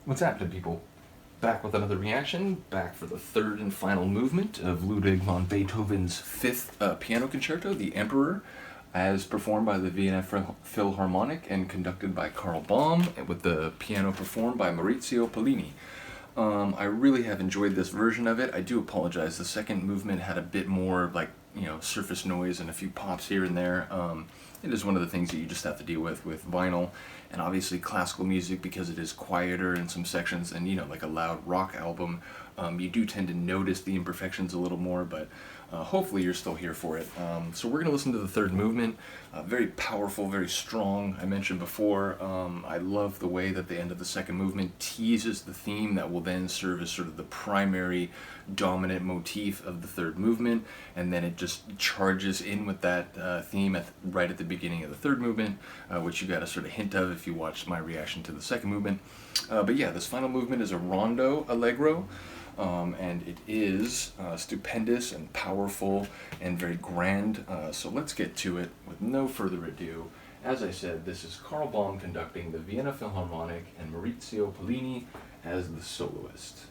What's happening, people? Back with another reaction, back for the third and final movement of Ludwig von Beethoven's Fifth Piano Concerto, The Emperor, as performed by the Vienna Philharmonic and conducted by Karl Baum, and with the piano performed by Maurizio Pollini. I really have enjoyed this version of it. I do apologize, the second movement had a bit more, surface noise and a few pops here and there. It is one of the things that you just have to deal with vinyl, and obviously classical music, because it is quieter in some sections, and like a loud rock album, you do tend to notice the imperfections a little more, but hopefully you're still here for it. So we're going to listen to the third movement. Very powerful, very strong. I mentioned before, I love the way that the end of the second movement teases the theme that will then serve as sort of the primary dominant motif of the third movement, and then it just charges in with that theme right at the beginning of the third movement, which you got a sort of hint of if you watched my reaction to the second movement. But yeah, this final movement is a Rondo Allegro. And it is stupendous and powerful and very grand, so let's get to it with no further ado. As I said, this is Karl Baum conducting the Vienna Philharmonic and Maurizio Pollini as the soloist.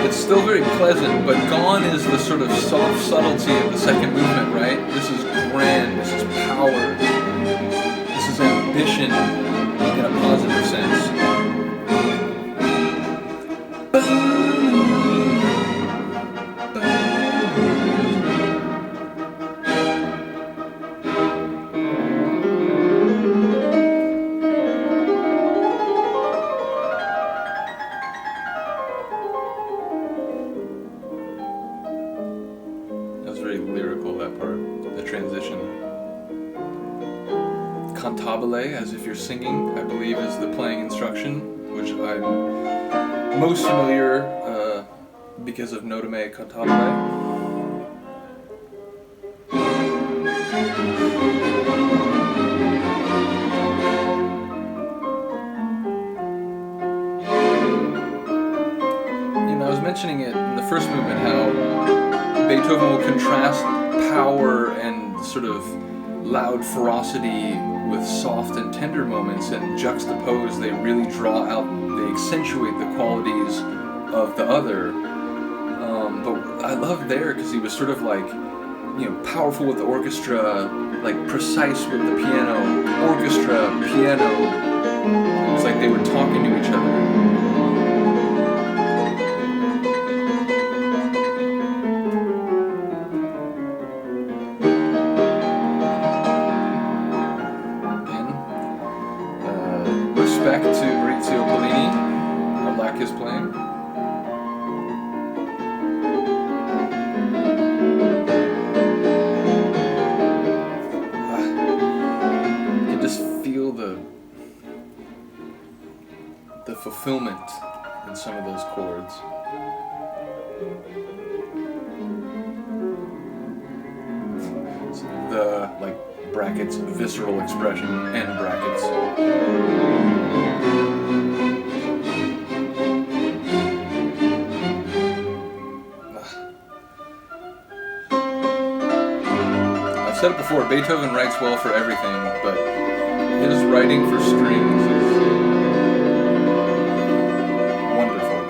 It's still very pleasant, but gone is the sort of soft subtlety of the second movement, right? This is grand, this is power, this is ambition in a positive sense. Very lyrical, that part, the transition. Cantabile, as if you're singing, I believe is the playing instruction, which I'm most familiar because of Nota Me Cantabile. I was mentioning it in the first movement how Beethoven will contrast power and sort of loud ferocity with soft and tender moments, and juxtapose, they really draw out, they accentuate the qualities of the other. But I love there because he was sort of like, powerful with the orchestra, like precise with the piano, orchestra, piano. It was like they were talking to each other. Respect to Maurizio Pollini. I like his playing. You can just feel the fulfillment in some of those chords. The brackets, visceral expression, end brackets. I've said it before, Beethoven writes well for everything, but his writing for strings is wonderful.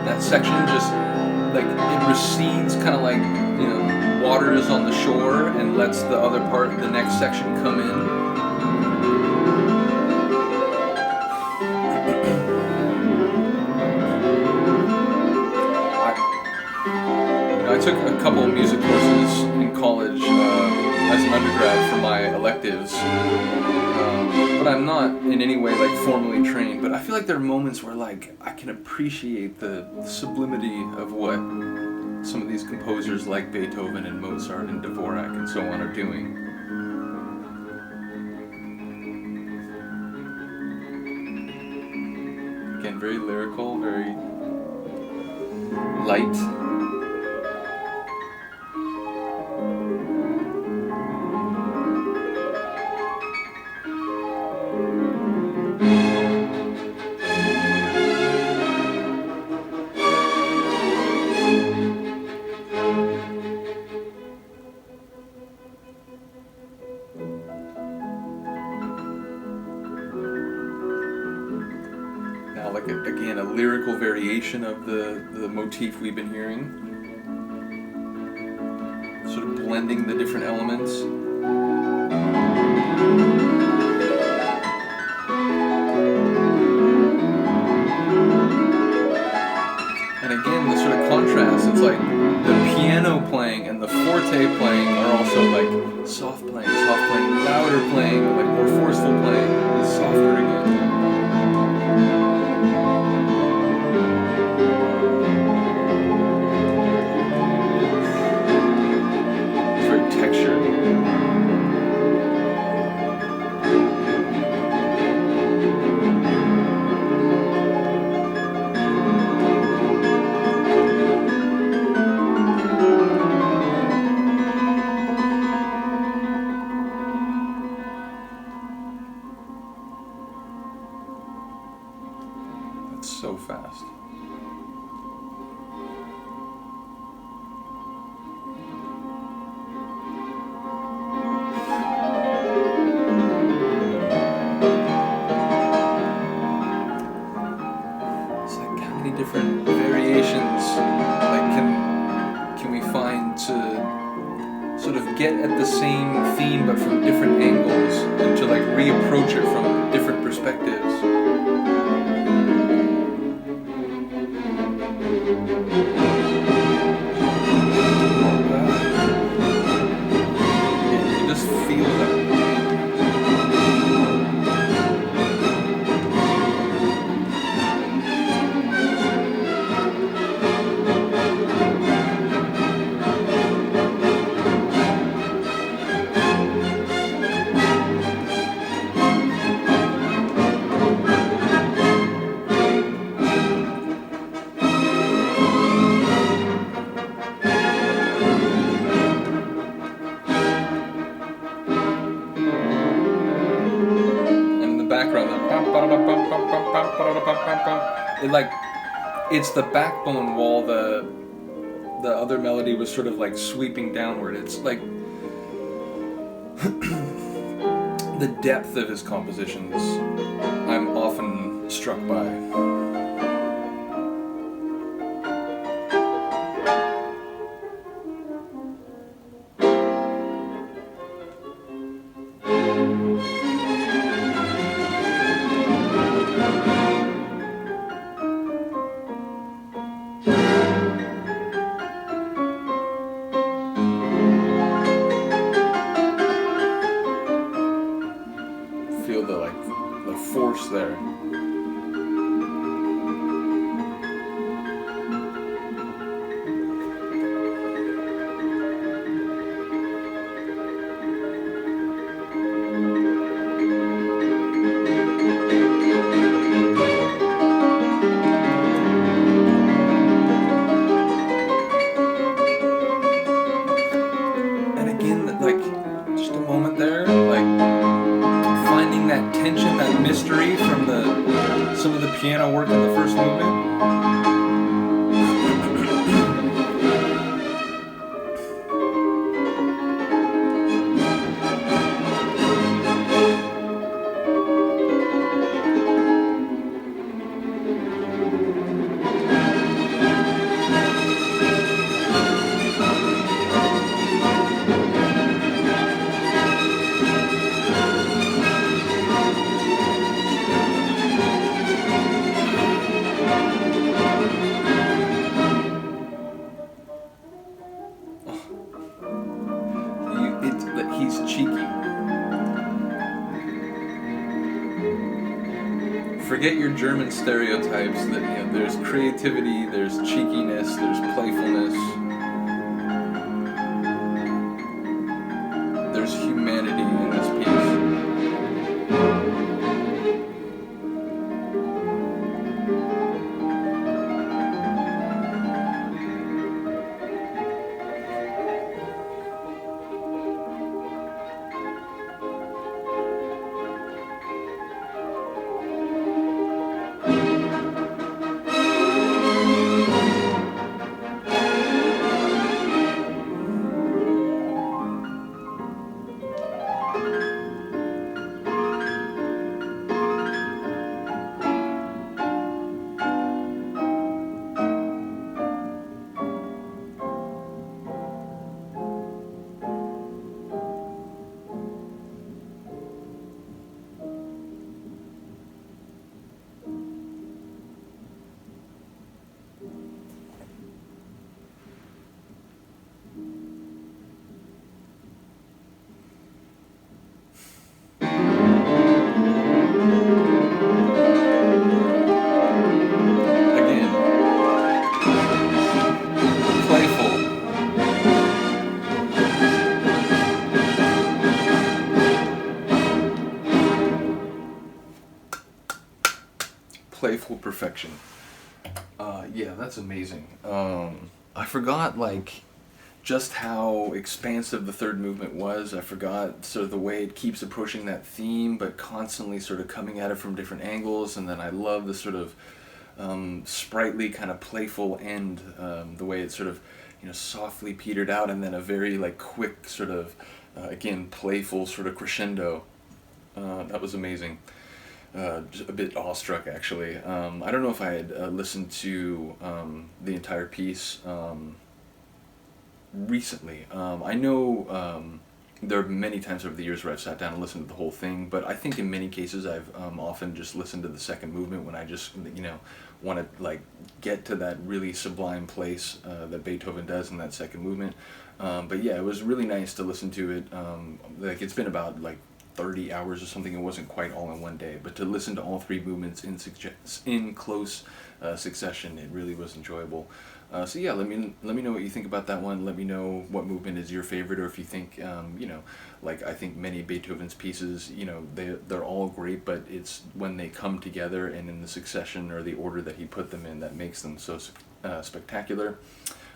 That section just, it recedes kind of like, water is on the shore, and lets the other part, the next section, come in. I took a couple of music courses in college, as an undergrad for my electives, but I'm not in any way like formally trained. But I feel like there are moments where like I can appreciate the sublimity of what some of these composers like Beethoven and Mozart and Dvorak and so on are doing. Again, very lyrical, very light. Now, like again, a lyrical variation of the motif we've been hearing, sort of blending the different elements. And again, the sort of contrast, it's like the piano playing and the forte playing are also like soft playing, louder playing, like more forceful playing, softer again. So fast. It's like how many different variations like can we find to sort of get at the same theme but from different angles and to like reapproach it from different perspectives. You just feel that. It like it's the backbone while the other melody was sort of like sweeping downward. It's like the depth of his compositions I'm often struck by. Feel the force there. And again, like just a moment there, like finding that tension, that mystery from some of the piano work in the first movement. German stereotypes that, you know, there's creativity, there's cheekiness, there's playfulness, there's humanity in this piece. Playful perfection. Yeah, that's amazing. I forgot, like, just how expansive the third movement was. I forgot sort of the way it keeps approaching that theme, but constantly sort of coming at it from different angles. And then I love the sort of sprightly, kind of playful end, the way it sort of, you know, softly petered out, and then a very, like, quick sort of, again, playful sort of crescendo. That was amazing. Just a bit awestruck, actually. I don't know if I had listened to the entire piece recently. I know there are many times over the years where I've sat down and listened to the whole thing, but I think in many cases I've often just listened to the second movement when I just, you know, want to, like, get to that really sublime place that Beethoven does in that second movement. But yeah, it was really nice to listen to it. Like, it's been about, like, 30 hours or something. It wasn't quite all in one day, but to listen to all three movements in close succession, it really was enjoyable. So yeah, let me know what you think about that one. Let me know what movement is your favorite, or if you think, you know, like, I think many Beethoven's pieces, you know, they're all great, but it's when they come together and in the succession or the order that he put them in that makes them so spectacular.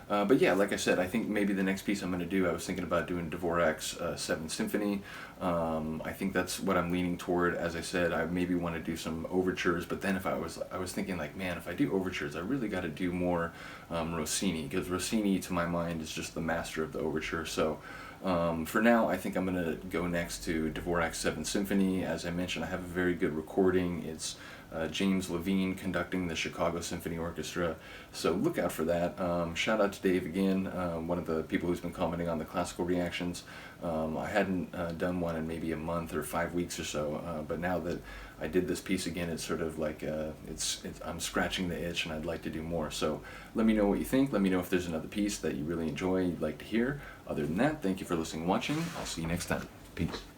But yeah, like I said, I think maybe the next piece I'm going to do, I was thinking about doing Dvorak's 7th Symphony. I think that's what I'm leaning toward. As I said, I maybe want to do some overtures, but then if I was thinking, like, man, if I do overtures, I really got to do more Rossini, because Rossini, to my mind, is just the master of the overture. So for now, I think I'm going to go next to Dvorak's 7th Symphony. As I mentioned, I have a very good recording. It's James Levine conducting the Chicago Symphony Orchestra, so look out for that. Shout out to Dave again, one of the people who's been commenting on the classical reactions. I hadn't done one in maybe a month or 5 weeks or so, but now that I did this piece again, it's sort of like I'm scratching the itch, and I'd like to do more. So let me know what you think. Let me know if there's another piece that you really enjoy, you'd like to hear. Other than that, thank you for listening and watching. I'll see you next time. Peace.